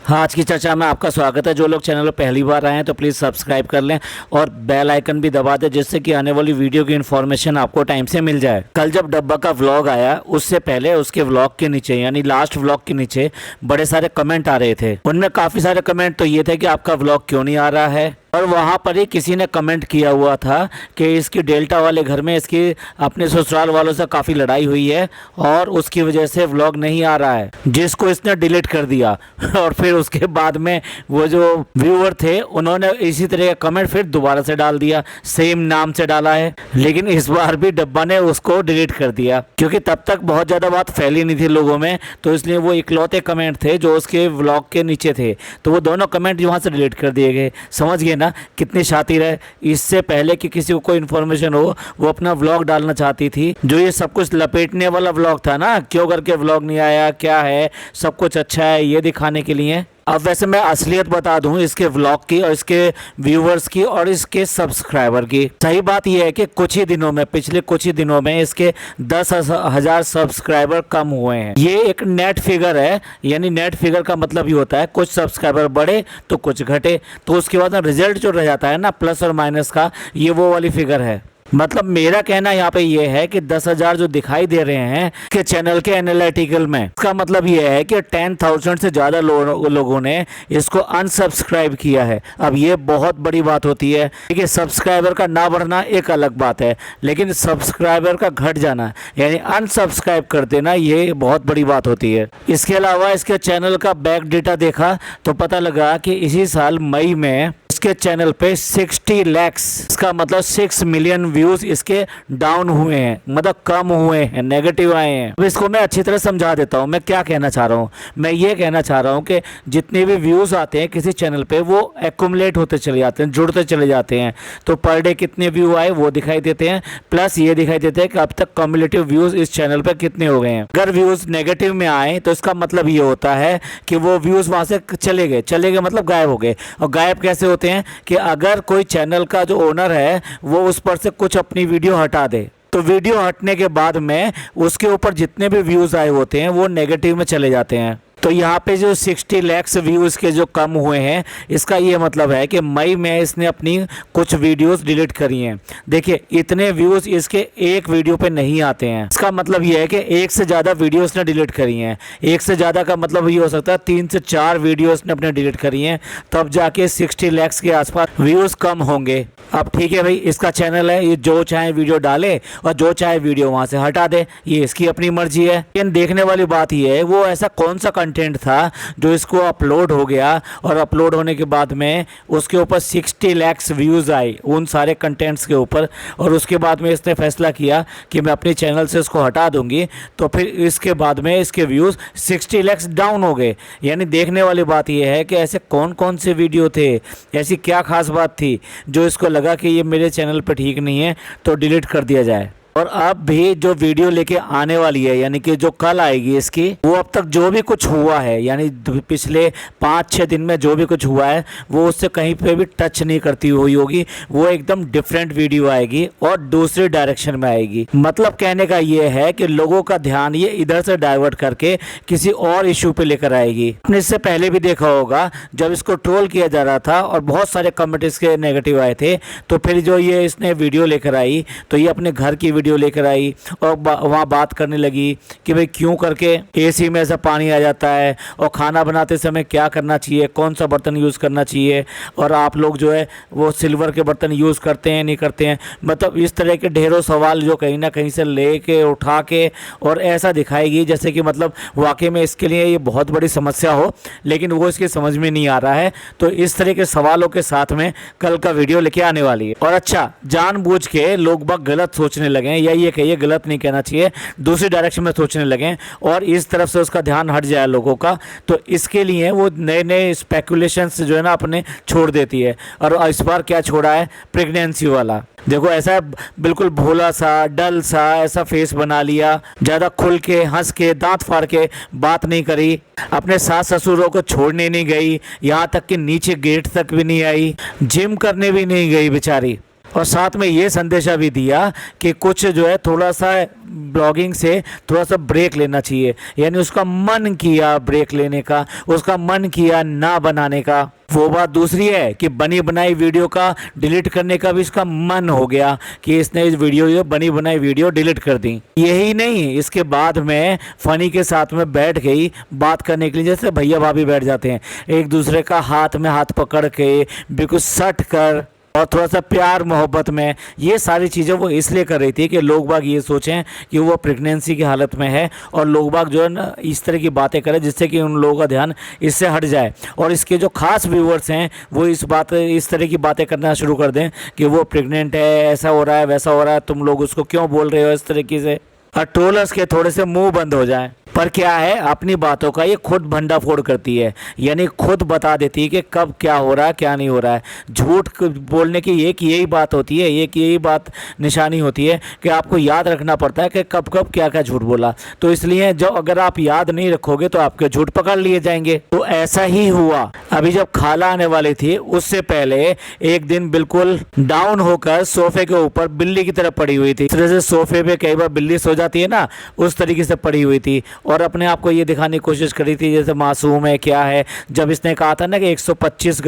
हाँ, आज की चर्चा में आपका स्वागत है। जो लोग चैनल पर पहली बार आए हैं तो प्लीज़ सब्सक्राइब कर लें और बेल आइकन भी दबा दें, जिससे कि आने वाली वीडियो की इन्फॉर्मेशन आपको टाइम से मिल जाए। कल जब डब्बा का व्लॉग आया, उससे पहले उसके व्लॉग के नीचे यानी लास्ट व्लॉग के नीचे बड़े सारे कमेंट आ रहे थे। उनमें काफ़ी सारे कमेंट तो ये थे कि आपका व्लॉग क्यों नहीं आ रहा है, और वहाँ पर ही किसी ने कमेंट किया हुआ था कि इसकी डेल्टा वाले घर में इसकी अपने ससुराल वालों से काफ़ी लड़ाई हुई है और उसकी वजह से व्लॉग नहीं आ रहा है, जिसको इसने डिलीट कर दिया। और फिर उसके बाद में वो जो व्यूअर थे उन्होंने इसी तरह का कमेंट फिर दोबारा से डाल दिया, सेम नाम से डाला है, लेकिन इस बार भी डब्बा ने उसको डिलीट कर दिया क्योंकि तब तक बहुत ज़्यादा बात फैली नहीं थी लोगों में, तो इसलिए वो इकलौते कमेंट थे जो उसके व्लॉग के नीचे थे, तो वो दोनों कमेंट वहाँ से डिलीट कर दिए गए। समझ गए ना कितनी शातिर है। इससे पहले कि किसी को कोई इन्फॉर्मेशन हो वो अपना व्लॉग डालना चाहती थी। जो ये सब कुछ लपेटने वाला व्लॉग था ना, क्यों करके व्लॉग नहीं आया, क्या है, सब कुछ अच्छा है, ये दिखाने के लिए। अब वैसे मैं असलियत बता दूं इसके व्लॉग की और इसके व्यूवर्स की और इसके सब्सक्राइबर की। सही बात यह है कि कुछ ही दिनों में, पिछले कुछ ही दिनों में इसके 10,000 सब्सक्राइबर कम हुए हैं। ये एक नेट फिगर है, यानी नेट फिगर का मतलब ये होता है कुछ सब्सक्राइबर बढ़े तो कुछ घटे, तो उसके बाद रिजल्ट जो रह जाता है ना प्लस और माइनस का, ये वो वाली फिगर है। मतलब मेरा कहना यहाँ पे ये है कि 10,000 जो दिखाई दे रहे हैं कि चैनल के एनालिटिकल में, इसका मतलब ये है कि 10,000 से ज़्यादा लोगों ने इसको अनसब्सक्राइब किया है। अब ये बहुत बड़ी बात होती है। देखिए, सब्सक्राइबर का ना बढ़ना एक अलग बात है, लेकिन सब्सक्राइबर का घट जाना यानी अनसब्सक्राइब कर देना, ये बहुत बड़ी बात होती है। इसके अलावा इसके चैनल का बैक डेटा देखा तो पता लगा कि इसी साल मई में इसके चैनल पे 60 लाख, इसका मतलब 6 मिलियन व्यूज इसके डाउन हुए हैं, मतलब कम हुए हैं, नेगेटिव आए हैं। अब इसको मैं अच्छी तरह समझा देता हूँ मैं क्या कहना चाह रहा हूँ। मैं ये कहना चाह रहा हूँ कि जितने भी व्यूज आते हैं किसी चैनल पे वो एक्यूमुलेट होते चले जाते हैं, जुड़ते चले जाते हैं, तो पर डे कितने व्यू आए वो दिखाई देते हैं, प्लस ये दिखाई देते हैं कि अब तक कम्युलेटिव व्यूज इस चैनल पे कितने हो गए हैं। अगर व्यूज नेगेटिव में आए तो इसका मतलब ये होता है कि वो व्यूज वहां से चले गए मतलब गायब हो गए। और गायब कैसे होते हैं कि अगर कोई चैनल का जो ओनर है वो उस पर से कुछ अपनी वीडियो हटा दे, तो वीडियो हटने के बाद में उसके ऊपर जितने भी व्यूज आए होते हैं वो नेगेटिव में चले जाते हैं। तो यहाँ पे जो 60 लाख व्यूज के जो कम हुए हैं, इसका ये मतलब है कि मई में इसने अपनी कुछ वीडियोस डिलीट करी हैं। देखिए, इतने व्यूज इसके एक वीडियो पे नहीं आते हैं। इसका मतलब ये है कि एक से ज़्यादा वीडियो इसने डिलीट करी हैं। एक से ज़्यादा का मतलब ये हो सकता है 3 से 4 वीडियो इसने अपने डिलीट करी हैं, तब जाके 60 लाख के आसपास व्यूज़ कम होंगे। अब ठीक है भाई, इसका चैनल है, ये जो चाहे वीडियो डाले और जो चाहे वीडियो वहाँ से हटा दे, ये इसकी अपनी मर्जी है। लेकिन देखने वाली बात ये है वो ऐसा कौन सा कंटेंट था जो इसको अपलोड हो गया और अपलोड होने के बाद में उसके ऊपर 60 लाख व्यूज़ आए उन सारे कंटेंट्स के ऊपर, और उसके बाद में इसने फैसला किया कि मैं अपने चैनल से इसको हटा दूंगी, तो फिर इसके बाद में इसके व्यूज़ 60 लाख डाउन हो गए। यानी देखने वाली बात यह है कि ऐसे कौन कौन से वीडियो थे, ऐसी क्या खास बात थी जो इसको लगा कि ये मेरे चैनल पर ठीक नहीं है तो डिलीट कर दिया जाए। और अब भी जो वीडियो लेके आने वाली है, यानी कि जो कल आएगी इसकी, वो अब तक जो भी कुछ हुआ है, यानी पिछले 5-6 दिन में जो भी कुछ हुआ है वो उससे कहीं पे भी टच नहीं करती हुई होगी। वो एकदम डिफरेंट वीडियो आएगी और दूसरे डायरेक्शन में आएगी। मतलब कहने का ये है कि लोगों का ध्यान ये इधर से डाइवर्ट करके किसी और इशू पे लेकर आएगी। आपने इससे पहले भी देखा होगा जब इसको ट्रोल किया जा रहा था और बहुत सारे कमेंट इसके नेगेटिव आए थे, तो फिर जो ये इसने वीडियो लेकर आई तो ये अपने घर की लेकर आई और वहाँ बात करने लगी कि भाई क्यों करके एसी में ऐसा पानी आ जाता है और खाना बनाते समय क्या करना चाहिए, कौन सा बर्तन यूज़ करना चाहिए, और आप लोग जो है वो सिल्वर के बर्तन यूज़ करते हैं नहीं करते हैं। मतलब इस तरह के ढेरों सवाल जो कहीं ना कहीं से लेके उठा के और ऐसा दिखाएगी जैसे कि मतलब वाकई में इसके लिए ये बहुत बड़ी समस्या हो, लेकिन वो इसकी समझ में नहीं आ रहा है। तो इस तरह के सवालों के साथ में कल का वीडियो लेके आने वाली है। और अच्छा, जानबूझ के लोग बाग गलत सोचने लगे, या ये कहिए गलत नहीं कहना चाहिए, दूसरी डायरेक्शन में सोचने लगे और इस तरफ से उसका ध्यान हट जाए लोगों का, तो इसके लिए वो नए नए स्पेकुलेशंस जो है ना अपने छोड़ देती है। और इस बार क्या छोड़ा है, प्रेगनेंसी वाला। देखो, ऐसा बिल्कुल भोला सा, डल सा ऐसा फेस बना लिया, ज़्यादा खुल के हंस के दांत फाड़ के बात नहीं करी, अपने सास ससुरों को छोड़ने नहीं गई, यहाँ तक कि नीचे गेट तक भी नहीं आई, जिम करने भी नहीं गई बेचारी। और साथ में ये संदेशा भी दिया कि कुछ जो है थोड़ा सा ब्लॉगिंग से थोड़ा सा ब्रेक लेना चाहिए, यानी उसका मन किया ब्रेक लेने का, उसका मन किया ना बनाने का। वो बात दूसरी है कि बनी बनाई वीडियो का डिलीट करने का भी इसका मन हो गया कि इसने इस वीडियो ये बनी बनाई वीडियो डिलीट कर दी। यही नहीं, इसके बाद में फनी के साथ में बैठ गई बात करने के लिए, जैसे भैया भाभी बैठ जाते हैं एक दूसरे का हाथ में हाथ पकड़ के बिल्कुल सट कर और थोड़ा सा प्यार मोहब्बत में। ये सारी चीज़ें वो इसलिए कर रही थी कि लोग बाग ये सोचें कि वो प्रेगनेंसी की हालत में है और लोग बाग जो है ना इस तरह की बातें करें जिससे कि उन लोगों का ध्यान इससे हट जाए और इसके जो खास व्यूअर्स हैं वो इस तरह की बातें करना शुरू कर दें कि वो प्रेग्नेंट है, ऐसा हो रहा है, वैसा हो रहा है, तुम लोग उसको क्यों बोल रहे हो इस तरीके से, और ट्रोलर्स के थोड़े से मुंह बंद हो जाएं। पर क्या है, अपनी बातों का ये खुद भंडाफोड़ करती है, यानी खुद बता देती है कि कब क्या हो रहा है क्या नहीं हो रहा है। झूठ बोलने की एक यही बात होती है, एक यही बात निशानी होती है कि आपको याद रखना पड़ता है कि कब कब क्या क्या झूठ बोला। तो इसलिए जो अगर आप याद नहीं रखोगे तो आपके झूठ पकड़ लिए जाएंगे। तो ऐसा ही हुआ। अभी जब खाला आने वाली थी उससे पहले एक दिन बिल्कुल डाउन होकर सोफे के ऊपर बिल्ली की तरह पड़ी हुई थी। इस तरह से सोफे पे कई बार बिल्ली सो जाती है ना, उस तरीके से पड़ी हुई थी और अपने आप को ये दिखाने की कोशिश करी थी जैसे मासूम है क्या है। जब इसने कहा था ना कि 25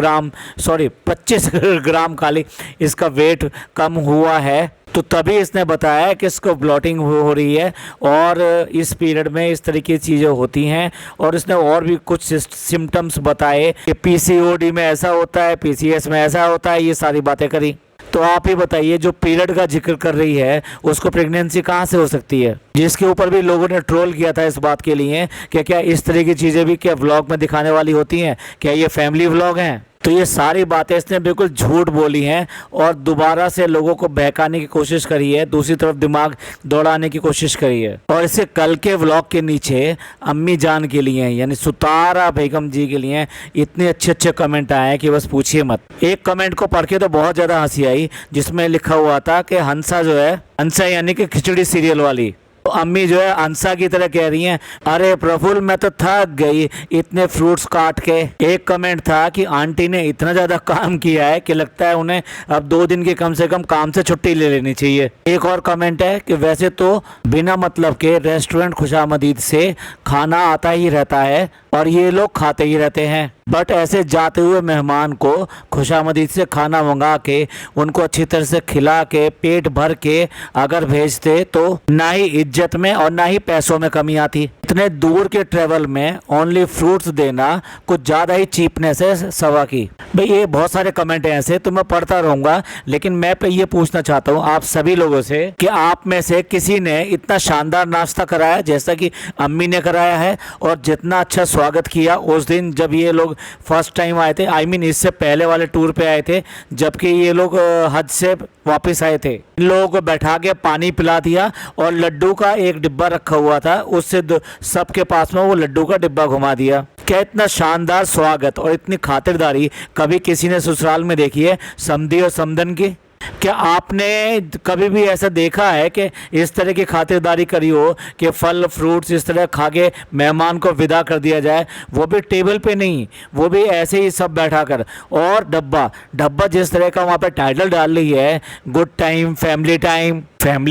ग्राम खाली इसका वेट कम हुआ है, तो तभी इसने बताया कि इसको ब्लॉटिंग हो रही है और इस पीरियड में इस तरह की चीज़ें होती हैं। और इसने और भी कुछ सिम्टम्स बताए कि पीसीओडी में ऐसा होता है, पीसीएस में ऐसा होता है, ये सारी बातें करी। तो आप ही बताइए, जो पीरियड का जिक्र कर रही है उसको प्रेगनेंसी कहाँ से हो सकती है, जिसके ऊपर भी लोगों ने ट्रोल किया था इस बात के लिए कि क्या इस तरह की चीज़ें भी क्या व्लॉग में दिखाने वाली होती हैं, क्या ये फैमिली व्लॉग हैं। तो ये सारी बातें इसने बिल्कुल झूठ बोली हैं और दोबारा से लोगों को बहकाने की कोशिश करी है, दूसरी तरफ दिमाग दौड़ाने की कोशिश करी है। और इसे कल के व्लॉग के नीचे अम्मी जान के लिए यानी सुतारा बेगम जी के लिए इतने अच्छे अच्छे कमेंट आए हैं कि बस पूछिए मत। एक कमेंट को पढ़ के तो बहुत ज़्यादा हंसी आई, जिसमें लिखा हुआ था कि हंसा जो है, हंसा यानी कि खिचड़ी सीरियल वाली, तो अम्मी जो है अंसा की तरह कह रही हैं, अरे प्रफुल्ल मैं तो थक गई इतने फ्रूट्स काट के। एक कमेंट था कि आंटी ने इतना ज़्यादा काम किया है कि लगता है उन्हें अब 2 दिन की कम से कम काम से छुट्टी ले लेनी चाहिए। एक और कमेंट है कि वैसे तो बिना मतलब के रेस्टोरेंट खुशामदीद से खाना आता ही रहता है और ये लोग खाते ही रहते हैं, बट ऐसे जाते हुए मेहमान को खुशामदीद से खाना मंगा के उनको अच्छी तरह से खिला के पेट भर के अगर भेजते तो ना ही इज्जत में और ना ही पैसों में कमी आती। इतने दूर के ट्रेवल में ओनली फ्रूट्स देना कुछ ज़्यादा ही चीपनेस है सवा की। भाई ये बहुत सारे कमेंट हैं ऐसे, तो मैं पढ़ता रहूँगा, लेकिन मैं पे ये पूछना चाहता हूँ आप सभी लोगों से कि आप में से किसी ने इतना शानदार नाश्ता कराया जैसा कि अम्मी ने कराया है, और जितना अच्छा स्वागत किया उस दिन जब ये लोग फर्स्ट टाइम आए थे, आई मीन इससे पहले वाले टूर पे आए थे जबकि ये लोग हज से वापस आए थे। इन लोगों को बैठा के पानी पिला दिया और लड्डू का एक डिब्बा रखा हुआ था, उससे सबके पास में वो लड्डू का डिब्बा घुमा दिया। क्या इतना शानदार स्वागत और इतनी खातिरदारी कभी किसी ने ससुराल में देखी है समधी और समधन की? क्या आपने कभी भी ऐसा देखा है कि इस तरह की खातिरदारी करी हो कि फल फ्रूट्स इस तरह खा के मेहमान को विदा कर दिया जाए, वो भी टेबल पे नहीं, वो भी ऐसे ही सब बैठा कर। और डब्बा जिस तरह का वहाँ पे टाइटल डाल रही है, गुड टाइम फैमिली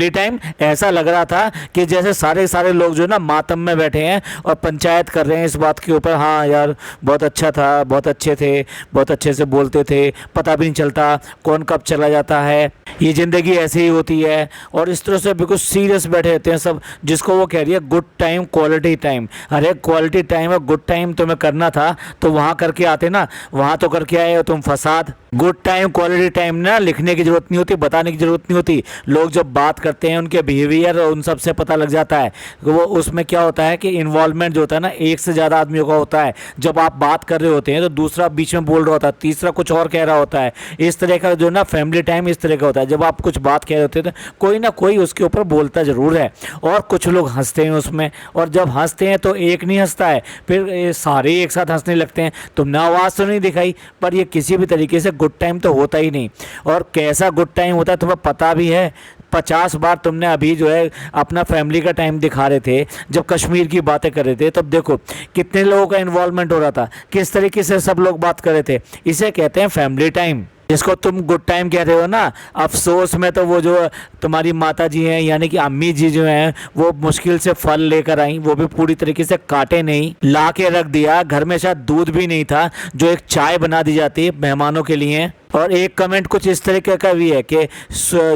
टाइम, ऐसा लग रहा था कि जैसे सारे लोग जो ना मातम में बैठे हैं और पंचायत कर रहे हैं इस बात के ऊपर, हाँ यार बहुत अच्छा था, बहुत अच्छे थे, बहुत अच्छे से बोलते थे, पता भी नहीं चलता कौन कब चला जाता है, ये ज़िंदगी ऐसे ही होती है। और इस तरह से बिल्कुल सीरियस बैठे रहते हैं सब, जिसको वो कह रही है गुड टाइम क्वालिटी टाइम। अरे क्वालिटी टाइम और गुड टाइम तुम्हें करना था तो वहाँ करके आते ना, वहाँ तो करके आए हो तुम फसाद। गुड टाइम क्वालिटी टाइम ना लिखने की ज़रूरत नहीं होती, बताने की ज़रूरत नहीं होती। लोग जब बात करते हैं उनके बिहेवियर उन सब से पता लग जाता है। वो उसमें क्या होता है कि इन्वॉल्वमेंट जो होता है ना एक से ज़्यादा आदमियों का होता है। जब आप बात कर रहे होते हैं तो दूसरा बीच में बोल रहा होता है, तीसरा कुछ और कह रहा होता है। इस तरह का जो ना फैमिली टाइम इस तरह का होता है। जब आप कुछ बात कह रहे होते हैं तो कोई ना कोई उसके ऊपर बोलता ज़रूर है और कुछ लोग हंसते हैं उसमें, और जब हंसते हैं तो एक नहीं हंसता है, फिर सारे एक साथ हंसने लगते हैं। तुमने आवाज़ तो नहीं दिखाई, पर ये किसी भी तरीके से गुड टाइम तो होता ही नहीं। और कैसा गुड टाइम होता है तुम्हें पता भी है। 50 बार तुमने अभी जो है अपना फैमिली का टाइम दिखा रहे थे, जब कश्मीर की बातें कर रहे थे तब देखो कितने लोगों का इन्वॉल्वमेंट हो रहा था, किस तरीके से सब लोग बात कर रहे थे। इसे कहते हैं फैमिली टाइम। जिसको तुम गुड टाइम कह रहे हो ना, अफसोस में तो वो जो तुम्हारी माता जी हैं यानी कि अम्मी जी जो हैं वो मुश्किल से फल लेकर आई, वो भी पूरी तरीके से काटे नहीं, ला के रख दिया। घर में शायद दूध भी नहीं था जो एक चाय बना दी जाती है मेहमानों के लिए। और एक कमेंट कुछ इस तरीके का भी है कि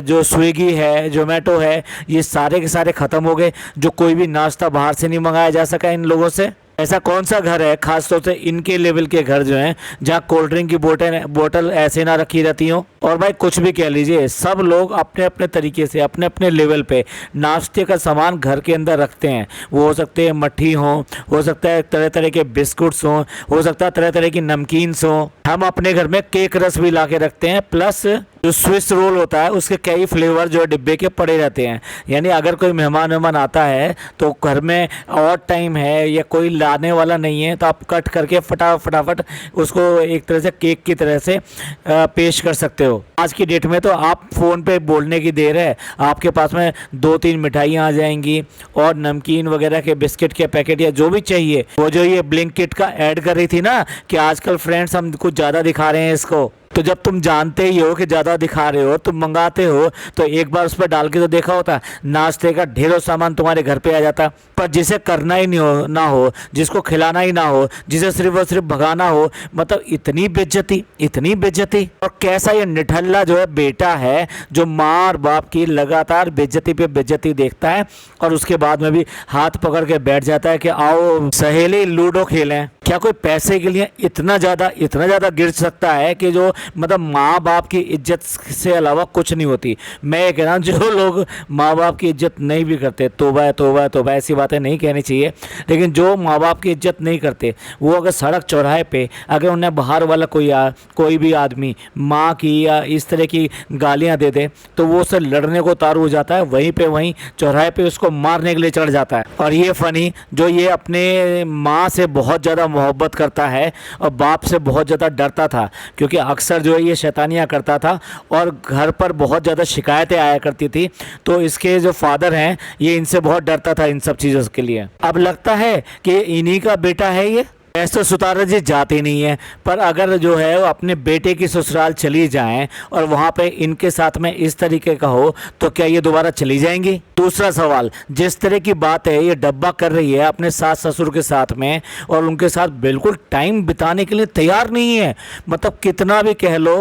जो स्विगी है, जोमेटो है, ये सारे के सारे ख़त्म हो गए, जो कोई भी नाश्ता बाहर से नहीं मंगाया जा सका इन लोगों से। ऐसा कौन सा घर है, खासतौर से इनके लेवल के घर जो हैं, जहाँ कोल्ड ड्रिंक की बोतल ऐसे ना रखी रहती हो। और भाई कुछ भी कह लीजिए, सब लोग अपने अपने तरीके से अपने अपने लेवल पे नाश्ते का सामान घर के अंदर रखते हैं। वो हो सकते हैं मट्ठी हो सकता है तरह तरह के बिस्कुट्स हो सकता है तरह तरह की नमकीन्स हो। हम अपने घर में केक रस भी ला के रखते हैं, प्लस जो स्विस रोल होता है उसके कई फ्लेवर जो डिब्बे के पड़े रहते हैं। यानी अगर कोई मेहमान आता है तो घर में और टाइम है या कोई लाने वाला नहीं है तो आप कट करके फटाफट उसको एक तरह से केक की तरह से पेश कर सकते हो। आज की डेट में तो आप फ़ोन पे बोलने की देर है, आपके पास में 2-3 मिठाइयाँ आ जाएंगी और नमकीन वगैरह के बिस्किट के पैकेट या जो भी चाहिए। वो जो ये ब्लिंकिट का ऐड कर रही थी ना कि आजकल फ्रेंड्स हम कुछ ज़्यादा दिखा रहे हैं इसको, तो जब तुम जानते ही हो कि ज़्यादा दिखा रहे हो, तुम मंगाते हो, तो एक बार उस पर डाल के तो देखा होता, नाश्ते का ढेरों सामान तुम्हारे घर पे आ जाता। पर जिसे करना ही नहीं हो ना हो, जिसको खिलाना ही ना हो, जिसे सिर्फ और सिर्फ भगाना हो, मतलब इतनी बेइज्जती। और कैसा ये निठल्ला जो है बेटा है जो माँ और बाप की लगातार बेइज्जती पे बेइज्जती देखता है और उसके बाद में भी हाथ पकड़ के बैठ जाता है कि आओ सहेली लूडो खेलें। क्या कोई पैसे के लिए इतना ज़्यादा गिर सकता है कि जो मतलब माँ बाप की इज्जत से अलावा कुछ नहीं होती। मैं ये कह रहा हूँ जो लोग माँ बाप की इज्जत नहीं भी करते, तौबा तौबा, ऐसी बातें नहीं कहनी चाहिए, लेकिन जो माँ बाप की इज्जत नहीं करते वो अगर सड़क चौराहे पे अगर उन्हें बाहर वाला कोई भी आदमी माँ की या इस तरह की गालियाँ दे दे तो वो उससे लड़ने को उतारू हो जाता है, वहीं चौराहे पे उसको मारने के लिए चढ़ जाता है। और ये फ़नी जो ये अपने माँ से बहुत ज़्यादा मोहब्बत करता है और बाप से बहुत ज़्यादा डरता था, क्योंकि अक्सर जो है ये शैतानियाँ करता था और घर पर बहुत ज़्यादा शिकायतें आया करती थी, तो इसके जो फादर हैं ये इनसे बहुत डरता था इन सब चीज़ों के लिए। अब लगता है कि इन्हीं का बेटा है ये। ऐसे तो सुतारा जी जाते नहीं है, पर अगर जो है वो अपने बेटे की ससुराल चली जाएं और वहाँ पे इनके साथ में इस तरीके का हो तो क्या ये दोबारा चली जाएंगी? दूसरा सवाल, जिस तरह की बात है ये डब्बा कर रही है अपने सास ससुर के साथ में और उनके साथ बिल्कुल टाइम बिताने के लिए तैयार नहीं है, मतलब कितना भी कह लो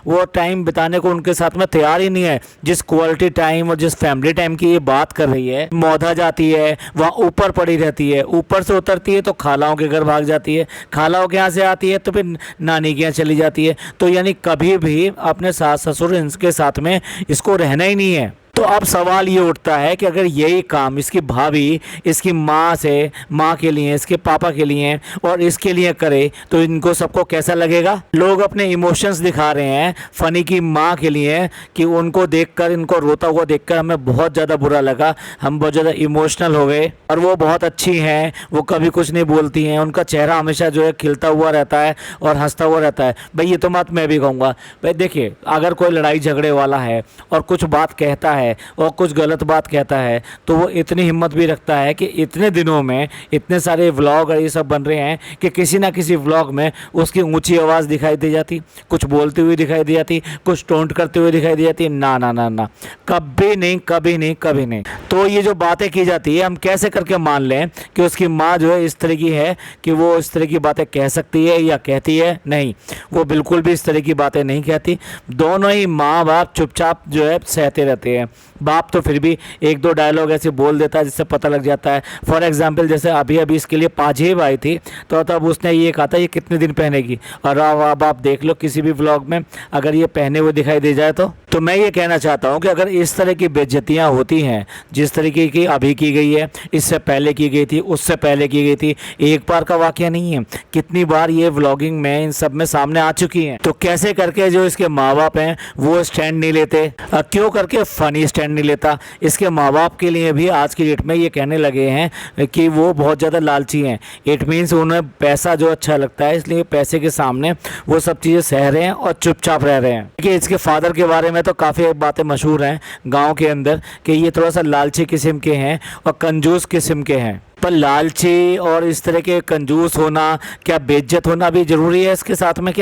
वो टाइम बिताने को उनके साथ में तैयार ही नहीं है। जिस क्वालिटी टाइम और जिस फैमिली टाइम की ये बात कर रही है, मौधा जाती है वहाँ ऊपर पड़ी रहती है, ऊपर से उतरती है तो खालाओं के घर भाग जाती है, खालाओं के यहाँ से आती है तो फिर नानी के यहाँ चली जाती है। तो यानी कभी भी अपने सास ससुर इनके साथ में इसको रहना ही नहीं है। तो अब सवाल ये उठता है कि अगर यही काम इसकी भाभी इसकी माँ के लिए, इसके पापा के लिए और इसके लिए करे तो इनको सबको कैसा लगेगा? लोग अपने इमोशंस दिखा रहे हैं फ़नी की माँ के लिए कि उनको देखकर, इनको रोता हुआ देखकर हमें बहुत ज़्यादा बुरा लगा, हम बहुत ज़्यादा इमोशनल हो गए। और वो बहुत अच्छी हैं, वो कभी कुछ नहीं बोलती हैं, उनका चेहरा हमेशा जो है खिलता हुआ रहता है और हंसता हुआ रहता है। भाई ये तो बात मैं भी कहूँगा। भाई देखिए, अगर कोई लड़ाई झगड़े वाला है और कुछ बात कहता है और कुछ गलत बात कहता है तो वो इतनी हिम्मत भी रखता है कि इतने दिनों में इतने सारे व्लॉग और ये सब बन रहे हैं कि किसी ना किसी व्लॉग में उसकी ऊंची आवाज़ दिखाई दे जाती, कुछ बोलती हुई दिखाई दे जाती, कुछ टोंट करते हुए दिखाई दे जाती। ना ना ना ना, कभी नहीं। तो ये जो बातें की जाती है हम कैसे करके मान लें कि उसकी माँ जो है इस तरह की है कि वो इस तरह की बातें कह सकती है या कहती है? नहीं, वो बिल्कुल भी इस तरह की बातें नहीं कहती। दोनों ही माँ बाप चुपचाप जो है सहते रहते हैं। बाप तो फिर भी एक दो डायलॉग ऐसे बोल देता है जिससे पता लग जाता है। फॉर एग्जांपल जैसे अभी इसके लिए पाजेब आई थी तो तब उसने ये कहा था ये कितने दिन पहनेगी, और अब आप देख लो किसी भी व्लॉग में अगर ये पहने हुए दिखाई दे जाए तो मैं ये कहना चाहता हूँ कि अगर इस तरह की बेइज्जतियाँ होती हैं जिस तरीके की अभी की गई है, इससे पहले की गई थी, उससे पहले की गई थी, एक बार का वाकया नहीं है, कितनी बार ये व्लॉगिंग में इन सब में सामने आ चुकी हैं। तो कैसे करके जो इसके माँ बाप हैं वो स्टैंड नहीं लेते? क्यों करके फ़नी स्टैंड नहीं लेता? इसके माँ बाप के लिए भी आज की डेट में ये कहने लगे हैं कि वो बहुत ज़्यादा लालची हैं। इट मीन्स उन्हें पैसा जो अच्छा लगता है, इसलिए पैसे के सामने वो सब चीज़ें सह रहे हैं और चुपचाप रह रहे हैं। देखिए, इसके फादर के बारे में तो काफ़ी बातें मशहूर हैं गांव के अंदर कि ये थोड़ा सा लालची किस्म के हैं और कंजूस किस्म के हैं। पर लालची और इस तरह के कंजूस होना, क्या बेइज्जत होना भी ज़रूरी है इसके साथ में?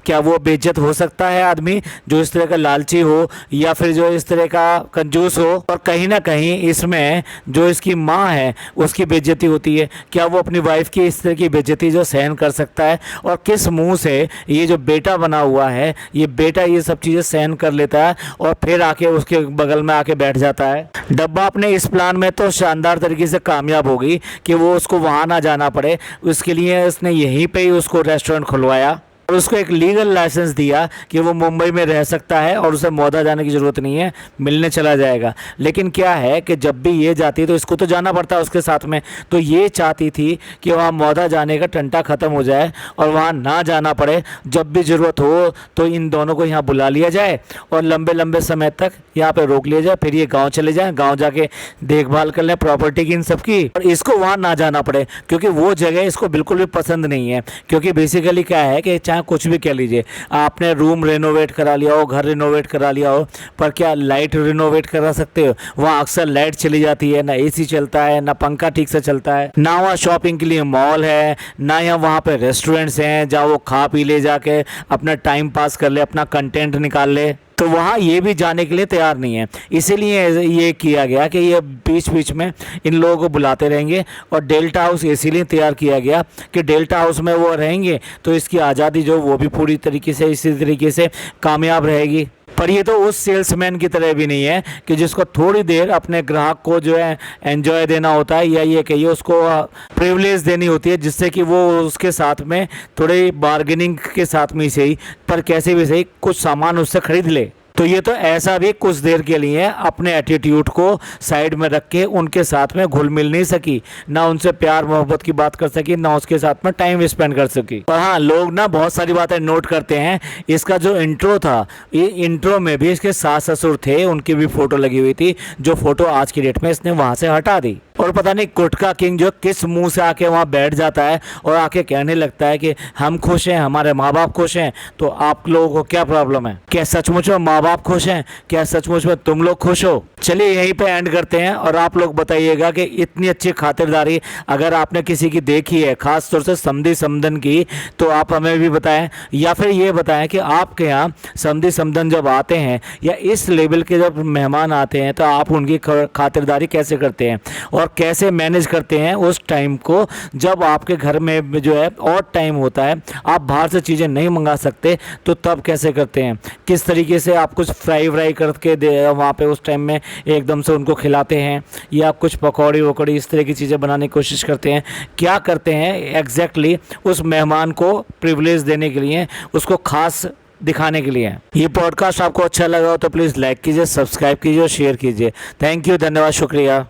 क्या वो बेइज्जत हो सकता है आदमी जो इस तरह का लालची हो या फिर जो इस तरह का कंजूस हो? और कहीं ना कहीं इसमें जो इसकी माँ है उसकी बेइज्जती होती है। क्या वो अपनी वाइफ की इस तरह की बेइज्जती जो सहन कर सकता है? और किस मुंह से ये जो बेटा बना हुआ है, ये बेटा ये सब चीज़ें सहन कर लेता है और फिर आके उसके बगल में आके बैठ जाता है? डब्बा अपने इस प्लान में तो शानदार तरीके से कामयाब होगी कि वो उसको वहाँ ना जाना पड़े, उसके लिए उसने यहीं पे ही उसको रेस्टोरेंट खुलवाया और उसको एक लीगल लाइसेंस दिया कि वो मुंबई में रह सकता है और उसे मौदा जाने की ज़रूरत नहीं है, मिलने चला जाएगा। लेकिन क्या है कि जब भी ये जाती है तो इसको तो जाना पड़ता है उसके साथ में। तो ये चाहती थी कि वहाँ मौदा जाने का टंटा ख़त्म हो जाए और वहाँ ना जाना पड़े, जब भी ज़रूरत हो तो इन दोनों को यहाँ बुला लिया जाए और लंबे लंबे समय तक यहाँ पर रोक लिया जाए, फिर ये गाँव चले जाएँ, गाँव जाके देखभाल कर लें प्रॉपर्टी की इन सब की, और इसको वहाँ ना जाना पड़े क्योंकि वो जगह इसको बिल्कुल भी पसंद नहीं है। क्योंकि बेसिकली क्या है कि चाहे कुछ भी कह लीजिए, आपने रूम रेनोवेट करा लिया हो, घर रेनोवेट करा लिया हो, पर क्या लाइट रेनोवेट करा सकते हो? वहाँ अक्सर लाइट चली जाती है, ना एसी चलता है, ना पंखा ठीक से चलता है, ना वहाँ शॉपिंग के लिए मॉल है, ना यहाँ वहाँ पे रेस्टोरेंट्स हैं जहाँ वो खा पी ले जाके अपना टाइम पास कर ले, अपना कंटेंट निकाल ले। तो वहाँ ये भी जाने के लिए तैयार नहीं है। इसीलिए ये किया गया कि ये बीच बीच में इन लोगों को बुलाते रहेंगे और डेल्टा हाउस इसीलिए तैयार किया गया कि डेल्टा हाउस में वो रहेंगे तो इसकी आज़ादी जो वो भी पूरी तरीके से इसी तरीके से कामयाब रहेगी। पर ये तो उस सेल्समैन की तरह भी नहीं है कि जिसको थोड़ी देर अपने ग्राहक को जो है एंजॉय देना होता है या ये कहिए उसको प्रिविलेज देनी होती है, जिससे कि वो उसके साथ में थोड़ी बार्गेनिंग के साथ में सही पर कैसे भी सही कुछ सामान उससे खरीद ले। तो ये तो ऐसा भी कुछ देर के लिए अपने एटीट्यूड को साइड में रख के उनके साथ में घुल मिल नहीं सकी, ना उनसे प्यार मोहब्बत की बात कर सकी, ना उसके साथ में टाइम स्पेंड कर सकी। और हाँ, लोग ना बहुत सारी बातें नोट करते हैं। इसका जो इंट्रो था, ये इंट्रो में भी इसके सास ससुर थे, उनकी भी फोटो लगी हुई थी, जो फोटो आज की डेट में इसने वहाँ से हटा दी। और पता नहीं गुटखा किंग जो किस मुंह से आके वहाँ बैठ जाता है और आके कहने लगता है कि हम खुश हैं, हमारे माँ बाप खुश हैं, तो आप लोगों को क्या प्रॉब्लम है? क्या सचमुच में माँ बाप खुश हैं? क्या सचमुच में तुम लोग खुश हो? चलिए यहीं पे एंड करते हैं और आप लोग बताइएगा कि इतनी अच्छी खातिरदारी अगर आपने किसी की देखी है, खास तौर से समधी समधन की, तो आप हमें भी बताएं, या फिर ये बताएं कि आपके यहाँ समधी समधन जब आते हैं या इस लेवल के जब मेहमान आते हैं तो आप उनकी खातिरदारी कैसे करते हैं और कैसे मैनेज करते हैं उस टाइम को जब आपके घर में जो है और टाइम होता है, आप बाहर से चीज़ें नहीं मंगा सकते, तो तब कैसे करते हैं? किस तरीके से आप कुछ फ्राई व्राई करके वहाँ पे उस टाइम में एकदम से उनको खिलाते हैं या कुछ पकौड़ी वकौड़ी इस तरह की चीज़ें बनाने की कोशिश करते हैं? क्या करते हैं एग्जैक्टली उस मेहमान को प्रिविलेज देने के लिए, उसको खास दिखाने के लिए? ये पॉडकास्ट आपको अच्छा लगा हो तो प्लीज़ लाइक कीजिए, सब्सक्राइब कीजिए और शेयर कीजिए। थैंक यू, धन्यवाद, शुक्रिया।